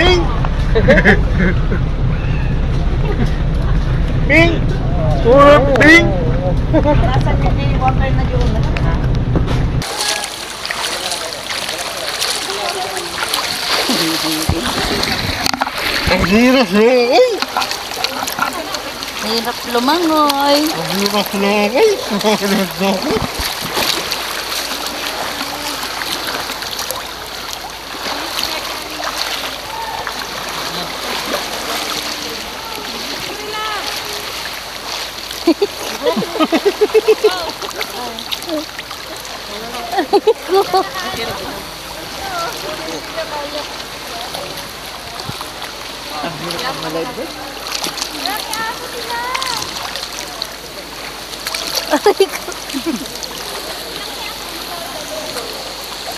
Bing! Bing! Bing! Nasaan yun yung water na yun? Ang hirap lumangoy! Hirap lumangoy. Ang hirap lumangoy!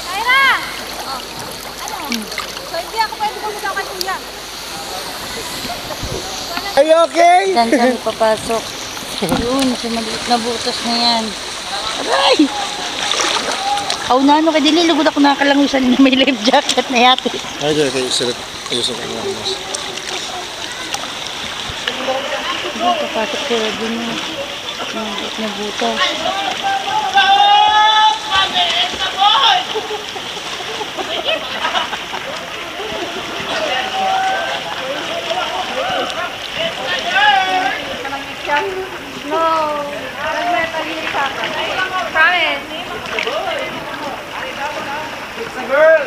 Kyra! So, hindi ako pwede pumunta kay Kuya. Are you okay? Saan kami papasok? Yun, sa maliit na butas na yan. Aray! Aw na ano, kaya dililugod ako nakakalangusan na may life jacket na yate. Ay, okay, sulit. Ayusin ko nga mas. Papasok sila dun yung maliit na butas. No. Promise. It's a girl!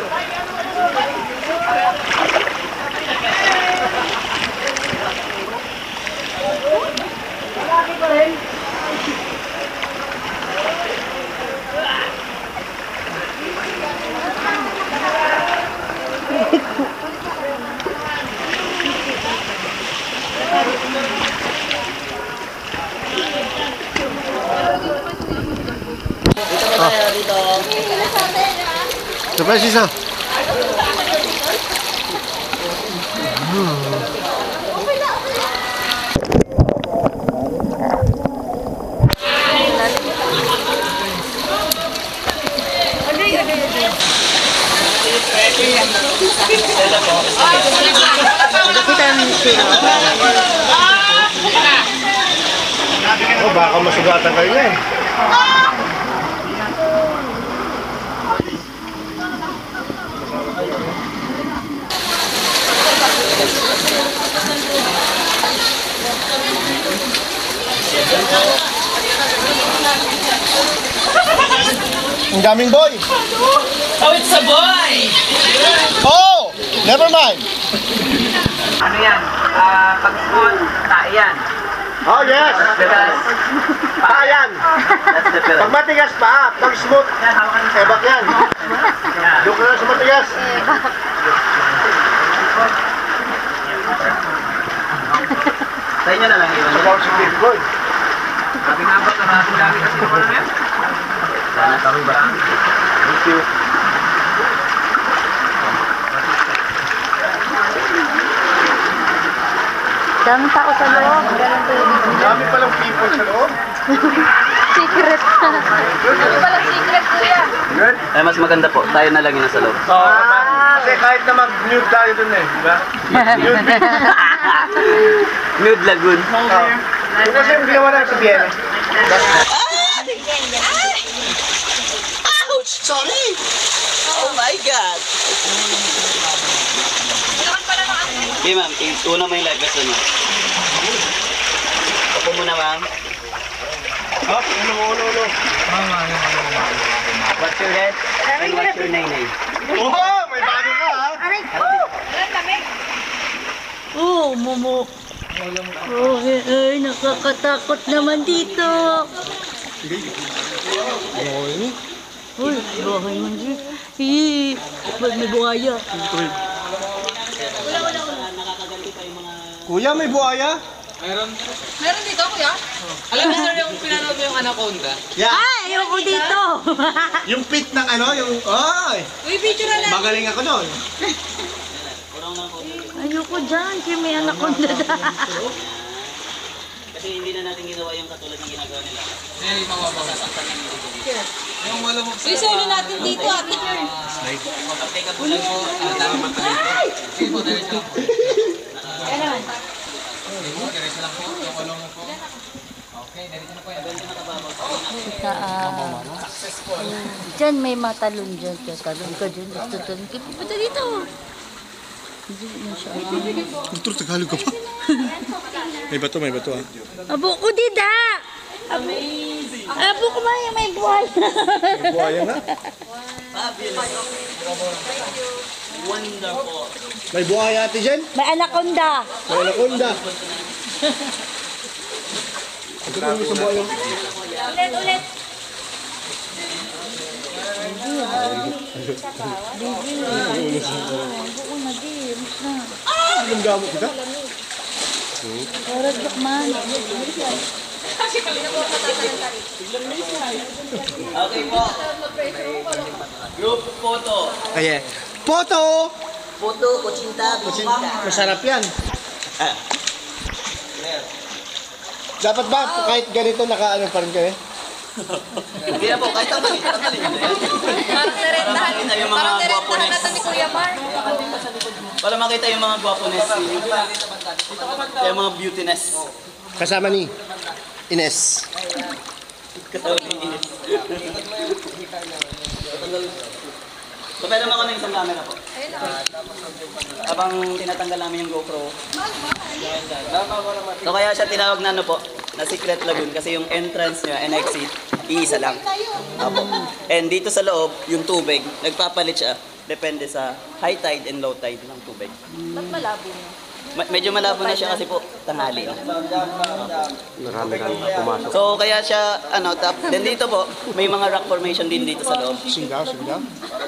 Surprise isa. Oh, baka masugatan kayo yan. Ang daming boy. Oh, it's a boy! Oh, never mind. Ano yan? Pag-small, tae yan. Oh, yes. Tigas. Ayan. That's the pillow. Pag matigas pa, pag smooth, Yan, hawakan mo. ebak yan. Yan. Joke na lang sa matigas. Sa inyo na lang yun. Sabaw si Big Boy. Sabi nga ba, maraming dami kasi naman na yan? Sana kami ba? Thank you. Daming tao sa loob. Ang dami palang people sa loob. Secret. Ano palang secret, Kuya? Good. Eh, mas maganda po. Tayo na lang yung nasa loob. Kasi kahit na mag-nude tayo dun eh, di ba? Nude beach. Nude Lagoon. Yung kasi yung ginawa na sa Vienna. Ouch! Sorry! Oh my God! Okay, ma'am. Una mo yung live vest mo. Opo muna, ma'am. Oh, ulo. What's your head? And what's your name? Oh, may bago ka ha? Oh, momo. Oh, ay, nakakatakot naman dito. Uy, bahay man dito. Ba't may buhaya? Kuya, may buhaya? Meron dito, kuya? Alam mo sir yung pinanood mo yung anaconda? Yeah. Ay, ayoko dito. Yung pit ng ano, yung... Ay! Uy, picture na lang! Magaling ako doon. Ayoko dyan, kasi may anak ko na. Kasi hindi na natin ginawa yung katulad ng ginagawa nila. Hindi, mababa. Yung malumog sa... Isuli natin dito, ate Jern. Teka po lang po. Tama matalito. Sige po, diretso lang po. Yan naman. Sige po, diretso lang po. Yung kulong mo po. Okay, diretso na po yan. Diyan may matalon dyan. Talon ka dyan. Talon ka. Punta dito. Hindi siya. Dito, Tagalog ka pa. May bato ah. Abo ko dida. Abo ko may buhay. May buhaya nga. May buhaya ate dyan. May anaconda. May anaconda. Ito po yung isang buhaya. Ulit. Buo na di. Mas na. Anong gamot kita? Para man. Okay po. Group photo. Ayan. Photo! Photo, kutsinta, Masarap yan. Dapat ba kahit ganito nakaano pa rin kayo? Hindi na po, kahit ang mali. Parang narentahan. Yung mga Parang narentahan gwapones. natin ni Kuya Mar. Para makita yung mga gwapones. Yung mga beautiness. Kasama ni Ines. Katawan ni Ines. So, pwede naman kami isang camera po. Habang tinatanggal namin yung GoPro. So, kaya siya tinawag na ano po, na Secret Lagoon kasi yung entrance niya and exit, iisa lang. Apo. And dito sa loob, yung tubig, nagpapalit siya. Depende sa high tide and low tide ng tubig. Ba't malabo mo? Medyo malabo na siya kasi po tanghali na. Marami kang pumasok. So kaya siya then dito po may mga rock formation din dito sa loob. Singaw.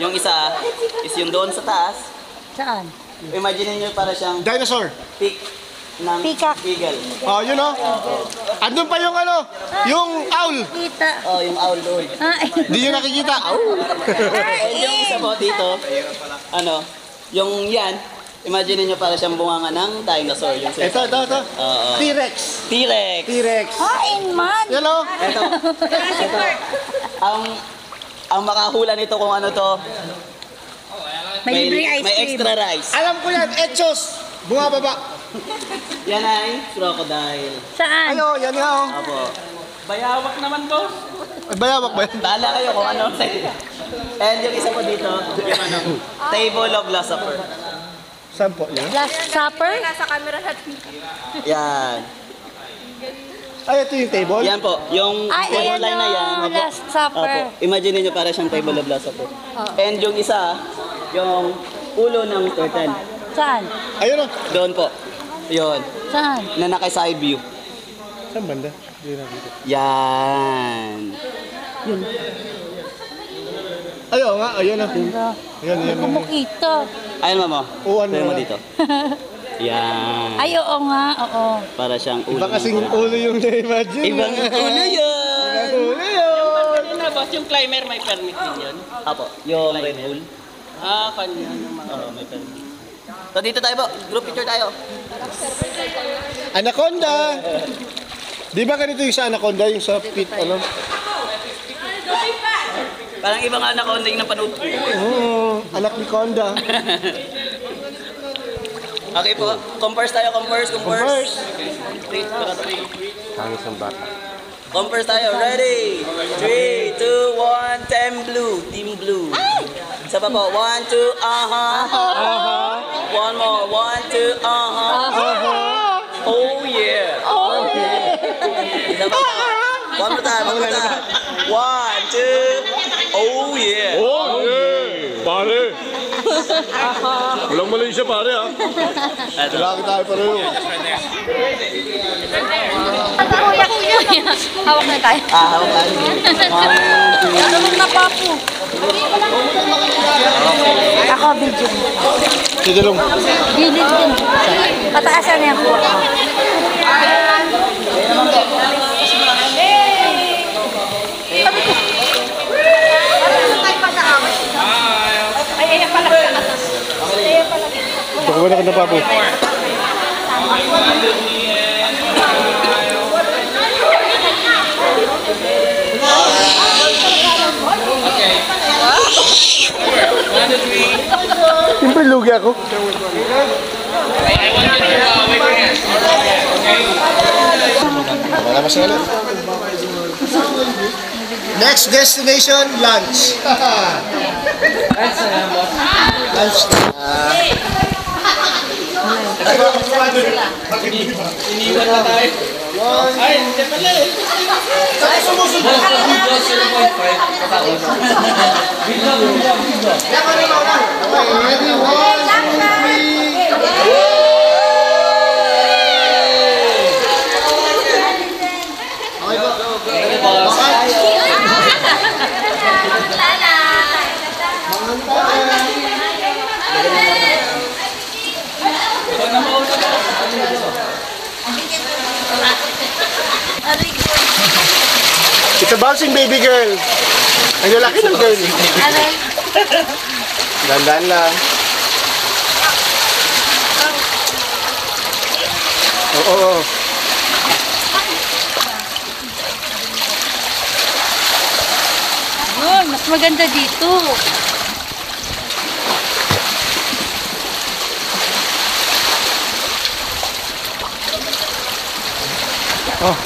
Yung isa is yung doon sa taas. Saan? Imagine niyo para siyang Dinosaur. peak ng Peacock. eagle. Oh, yun oh. Andun pa yung yung owl. Kita. Oh, yung owl doon. Ay. Di nyo nakikita. And yung isa po dito, yung yan, imagine niyo para siyang bunganga ng dinosaur. Yung Ito. Oo. T-Rex. T-Rex. Kain man. Yan oh. Ito. Ang makahula nito kung ano to, May libreng ice may cream. extra rice. Alam ko yan. Etchos. Bumababa. Yan ay crocodile. Saan? Ayo, yan nga oh. Apo. Bayawak naman, boss. Ay, bayawak ba yan? Bahala kayo kung ano. And yung isa po dito, yung table of last supper. Saan po yun? Last Supper? Nasa camera natin. Yan. Ay, ito yung table? Yan po. Yung Ay, ayan line na yan. o. Last Supper. Apo. Imagine niyo para siyang table of last supper. And yung isa, yung ulo ng turtle. Saan? Ayun oh. Doon po. Yun. Saan? Na naka-side view. Saan banda? Hindi nakita. Yan. Ayo nga, ayun oh. Ayun. Hindi ko makita. Ayun, mama. Oo, ano Tignan mo na. dito. Yan. Ay, oo nga. Oo. Para siyang ulo. Iba kasing ulo yung na-imagine. Ibang ulo yun. Ulo yun. Ano na, boss? Yung climber may permit din yun? Apo. Yung Red Bull. Kanya yung mga... Oo, may permit. So dito tayo po. Group picture tayo. Anaconda! Di ba ganito yung sa Anaconda, yung sa pit, ano? Parang ibang anak ko na panood ko. Anak ni Conda. Okay po. Converse tayo. Converse. Converse. Tangis ng bata. Converse tayo. Ready? 3, 2, 1. Team blue. Team blue. Isa pa po. 1, 2, One more. 1, 2, Oh yeah. Isa pa po. One more time. 1, 2. Oh yeah. Oh, yeah! Pare! Walang Malaysia pare ah. Lagi tayo pareho. Hawak na tayo. Hawak tayo. Tulog na papo. Ako, video. Sige lang. Gilid din. Pataasan niya po. Baka ka na papo. Nilugi ako. Wala masyado. Next destination, lunch. Lunch Iniwan na tayo. Ay, hindi pala eh. Saka sumusunod. 0.5. Patawad. Bigla. It's a bouncing baby girl. Ang lalaki ng girl. Dandan lang. Oo. Yun, mas maganda dito. Oh.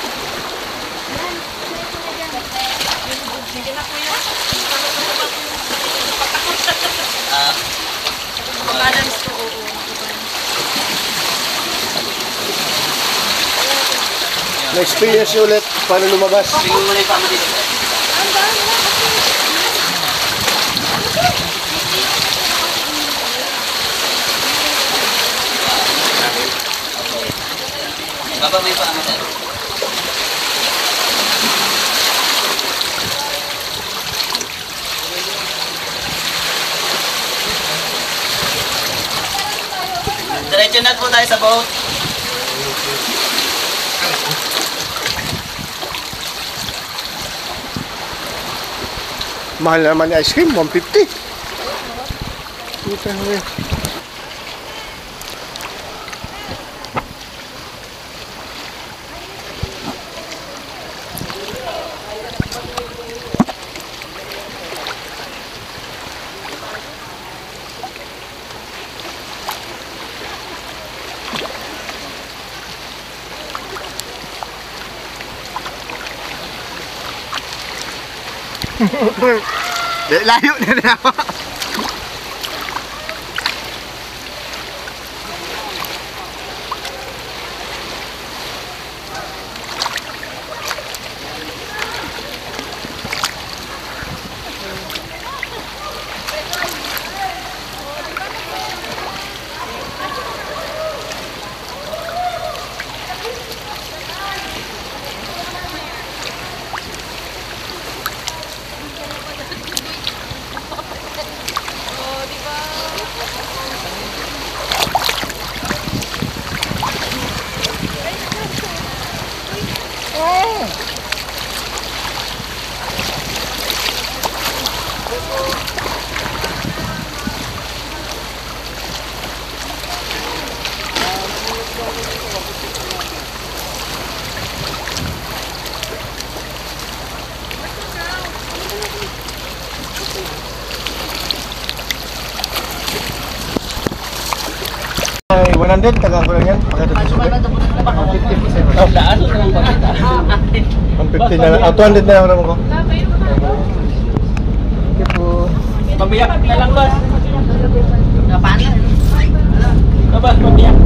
Na-experience nyo ulit paano lumabas. Tingnan mo na yung pama dito. Baba mo yung pama dito. Diretso na po tayo sa boat. Mahal naman yung ice cream, 150. Puta na. Layo na na ako. Ay, 100, tagang ko lang yan. Pagkatapos ko. 150 Oh, daan na lang pagkita. 150 na lang. 200 na lang naman ko. Okay po. Pabiyak na lang, boss. Paano? Boss, pabiyak.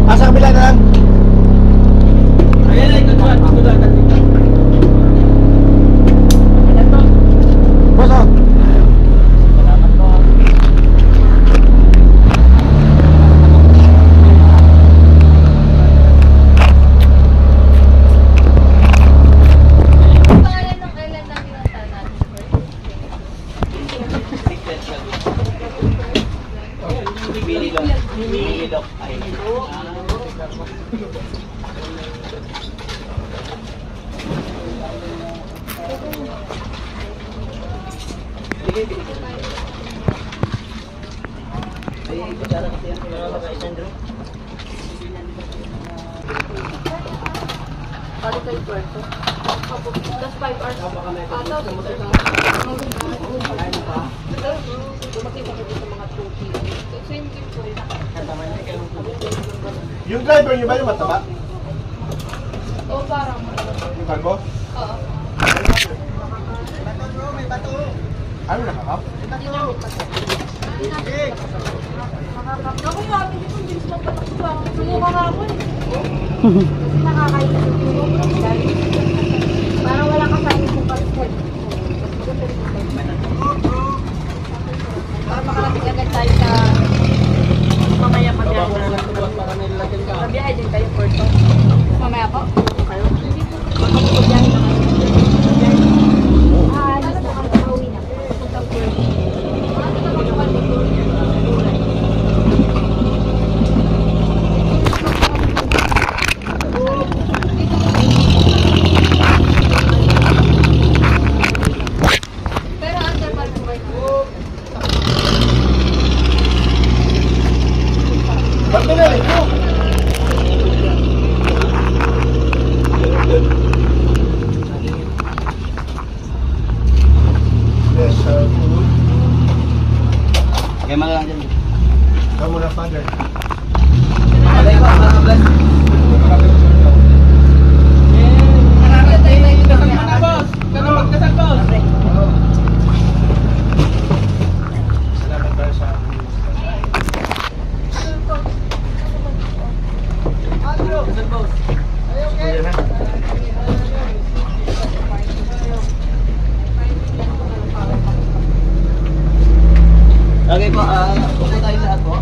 Asa kabila na lang. Ayan, ay, good one. Boss, oh. Bilidok. Ay. Balik kayo puerto. Plus 5 hours. Yung driver niyo ba yung mataba? Oo, parang. Yung cargo? Oo. Ano nakakap? Ako yung amin dito, hindi mo patakbo. Sumuka nga ako eh. Kasi nakakain yung parang wala ka sa inyo pa rin. Para makarating agad tayo sa mamaya pag-yaya. Mabiyahe din tayo, Porto. Mamaya po? Kayo? Magpapagyahe na kayo. Alis na kami, pauwi na. Puntang Porto. Pero under pa rin ba? Ba't nalalit mo? Yes, Kaya mga lang dyan. Kamu na, Father. Salamat tayo sa Kuya na. Okay po, upo tayo lahat po.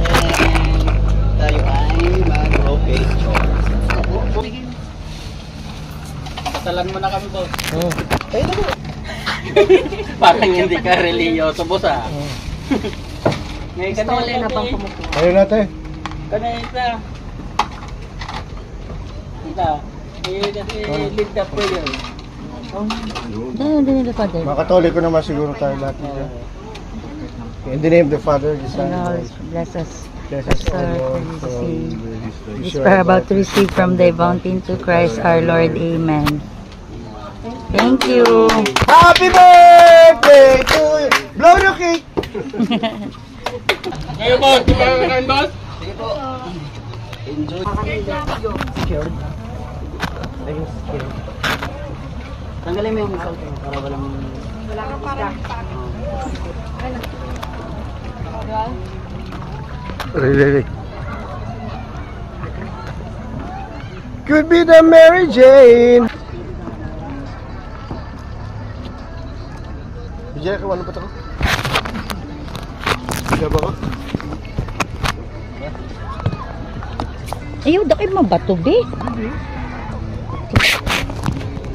And tayo ay mag-rotate chores. Patalan mo na kami, boss. Tayo na po. Parang hindi ka religyoso, boss ah. May kanila na pang kumukuha. Tayo natin. Kanila. Ita. Lead the prayer. Dahil the Father. Mga Katoliko naman siguro tayo lahat. In the name of the Father, the Son, and the Lord, Holy Spirit. bless us. Bless us, O Sir, Lord, for for this all day. the This we are about to receive from thy bounty to Christ our Lord. Amen. Thank you. Happy birthday to you! Blow the cake! Kayo boss, di ba kakain boss? Sige po. Enjoy. Tanggalin mo yung salt para walang... Really? Could be the Mary Jane! Bigyan ka, ano pa ito? Bigyan ba ko? Ayaw, daki mabato, be.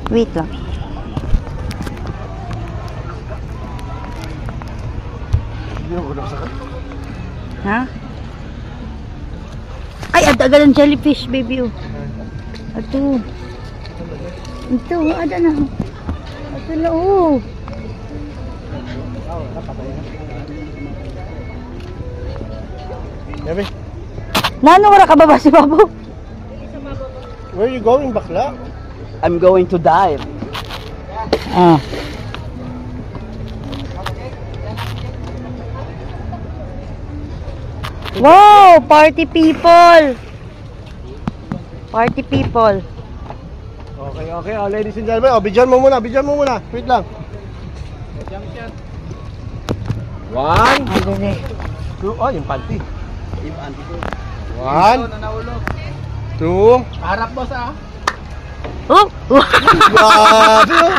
Wait lang. Bigyan ko na sa kan. Ha? Ay, adaga ng jellyfish, baby. Oh. Ito. Ito, ada na. Ito na, oh. Yabi, Nano, wala ka ba ba si Babo? where are you going, bakla? I'm going to dive. Ah. Wow, party people. Party people. Okay, okay. Oh, ladies and gentlemen. Oh, bigyan mo muna. Bigyan mo muna. Wait lang. One, Ang galing. two. Oh, yung panty. Yung auntie ko. One, two. Harap boss ah. Oh! Grabe, oh.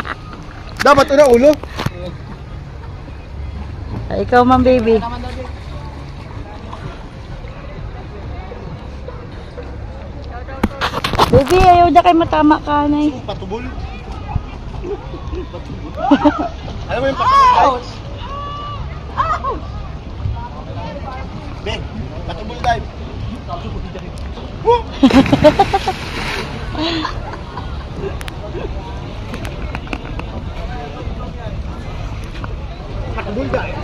Dapat una ulo. Ay, ikaw man, baby. Baby, ayaw na kayo matama ka na eh. Patubol. Alam mo yung patubol? Ouch! Ben, patubol dive. Woo! Patubol dive.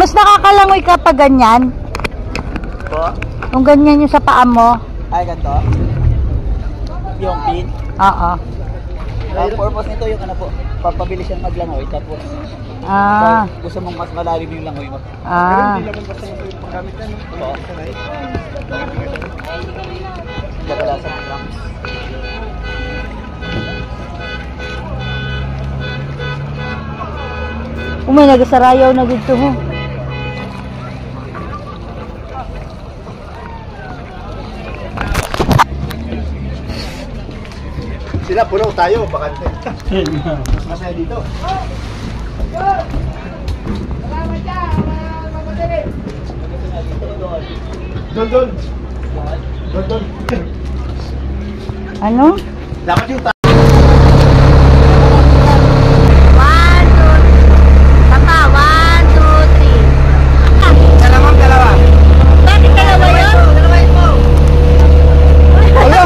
Mas nakakalangoy ka pa ganyan? Po? Kung ganyan yung sa paa mo? Ay, ganito. Yung pin. Oo. Ang purpose nito yung ano po, papabilis siyang maglangoy. Tapos, Ah. gusto mong mas malalim yung langoy mo. Ah. Po. Kadalasan lang. Umay nagasarayaw na dito mo. Sila, puno tayo, bakante. Mas masaya dito. Doon, doon. Doon, doon. Ano? Dapat yung tayo. 1, 2, papa, 1, 2, 3. Dalawang dalawa. Bakit dalawa yun? Wala.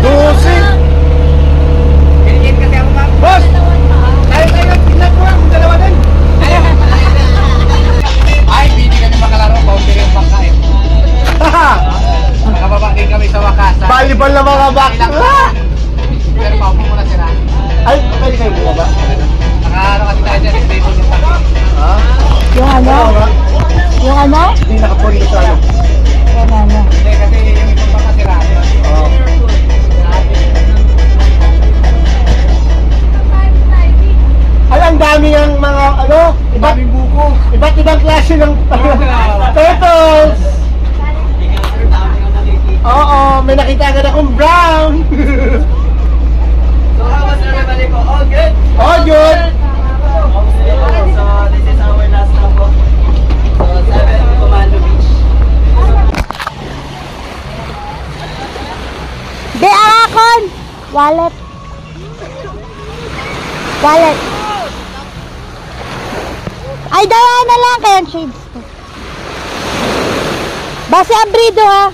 12. Boss! Tayo, tingnan ko lang kung dalawa din. Ay, hindi kami makalaro. Boundary yung bangka eh. Nakababa din kami sa wakas. Volleyball na mga bak. Pero paupo mo na sila. Ay, pwede kayo bumaba? Nakaano kasi tayo dyan. Stable yung bangka. Ha? Yung ano? Oo nga. Yung ano? Hindi nakapuli sa ano. Yung ano? Hindi kasi yung ibang bangka sila. Oo. Ay, ang dami ng mga, ano, Daming buko. iba't ibang klase ng turtles. Oo, may nakita agad akong brown. So, how was everybody po? All good? Oh, good. So, this is our last stop po. So, 7 Commando Beach. Be, akon! Wallet. Wallet. Ay, dawa na lang kaya ang shades ko. Base abrido ha.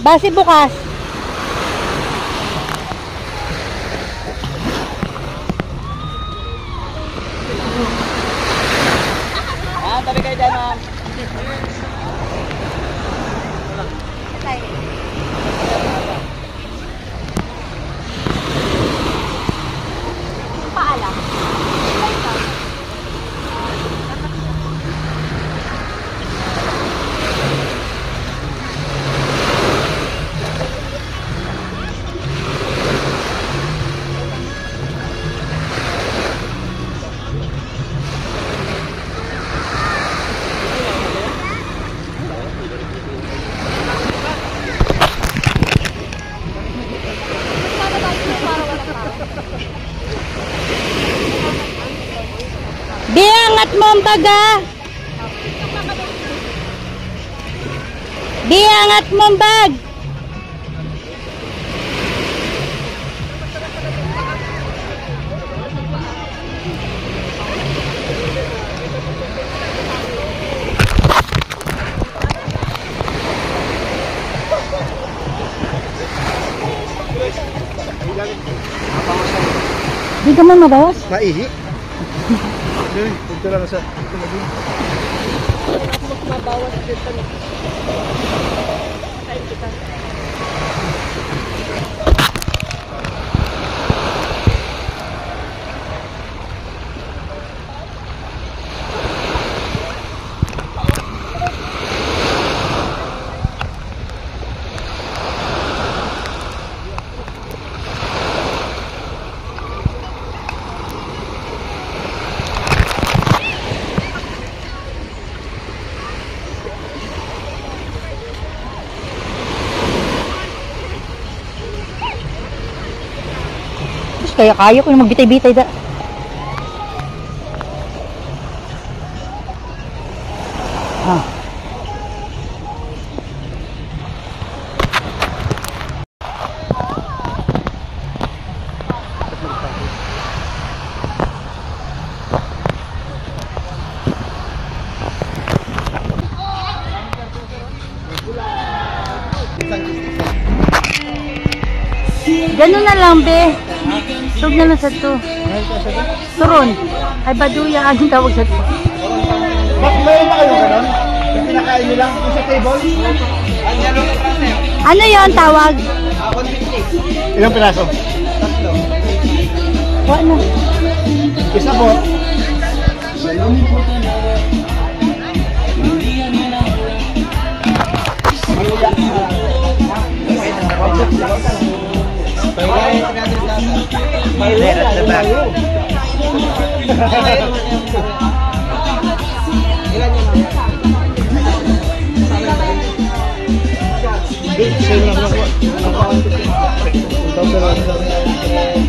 Base bukas. Tabi kayo dyan, ma'am. Be, angat mo ang baga. Be, angat mo ang bag. Di ka man mabawas? Maihi. Ito lang sa... Kaya ko yung magbitay-bitay da. Ah. Ganun na lang, be. Tug na lang sa to. Turon. Ay, baduya. Anong tawag sa to? Bakit mayroon ba kayo ganon? Yung pinakain nyo lang yung sa table? Ano yon tawag? Ilang piraso? Wala. Isa po.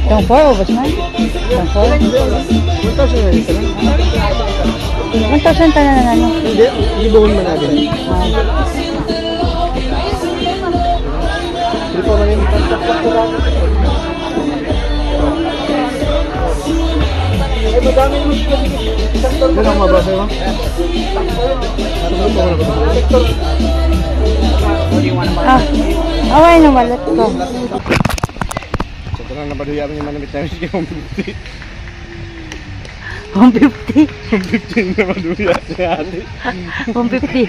Yung 4 o bas man? Yung 4? 1,000 ta na ano? Hindi, ibuhon mo natin. Hindi po namin. Ay, madami naman siya. Ano ang mabasa mo? Ah, away na wallet ko. Ito lang nabaduya yung manamit namin siya 150. 150. 150 na maduya siya ate. 150.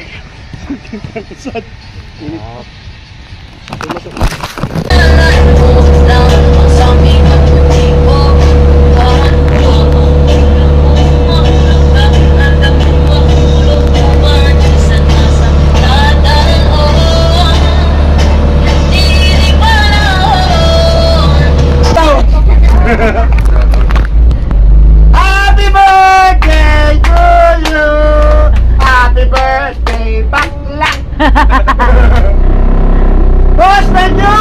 Happy birthday to you! Happy birthday, bakla! Basta nyo!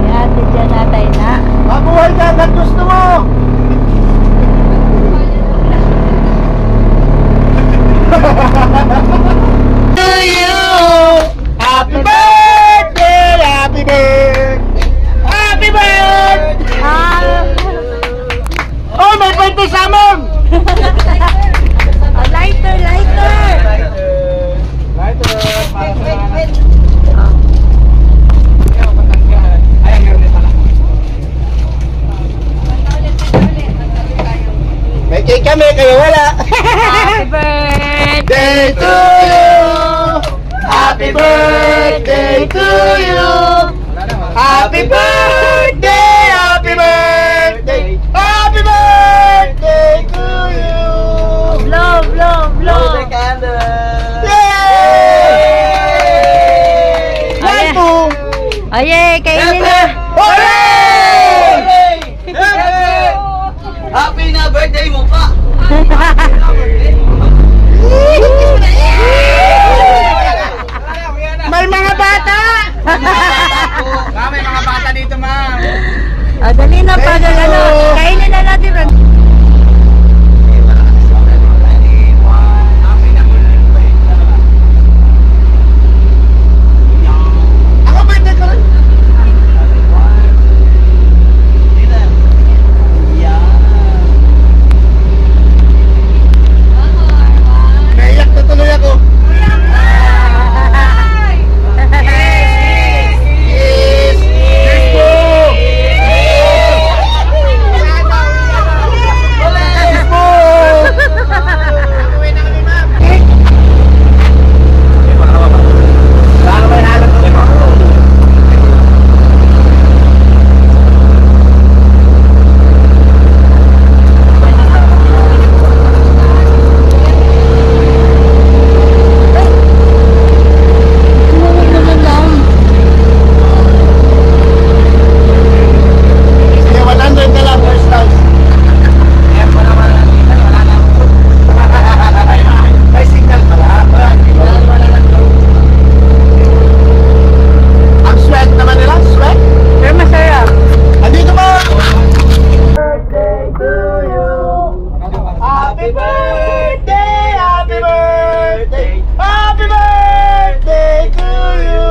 Ihatid dyan natin na. Mabuhay ka at gusto mo! To you! Happy birthday! Happy birthday! Happy birthday! Oh, may birthday sa amon! Lighter, lighter! May cake kami, kayo wala! Happy birthday! Day to you! Happy birthday to you! Happy birthday! Happy birthday! Happy birthday to you! Blow, blow, blow! Yay! Ayan. One, two! Aye, kainin na! Hooray! Happy na birthday mo pa! May mga bata! May mga bata dito, ma'am. Ah, dali na pa, ano, kainin na natin. Ako birthday ko rin! Naiyak na tuloy ako. Yes! Yes po! Yes po! Uwi na kami, ma'am. Baka may halat ko. Sige, 100 na lang, first time. May signal pala. Ang sweat naman nila, sweat. Pero masarap. Andito ba? Birthday to you. Happy birthday, happy birthday, happy birthday to you.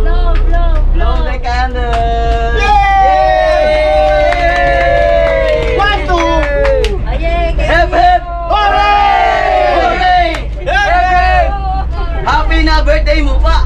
Blow, blow, Blow the candle! Yay! One, two. Aye, Hep, kainin. hep! Hooray! Hooray! Hooray! Happy na birthday mo pa!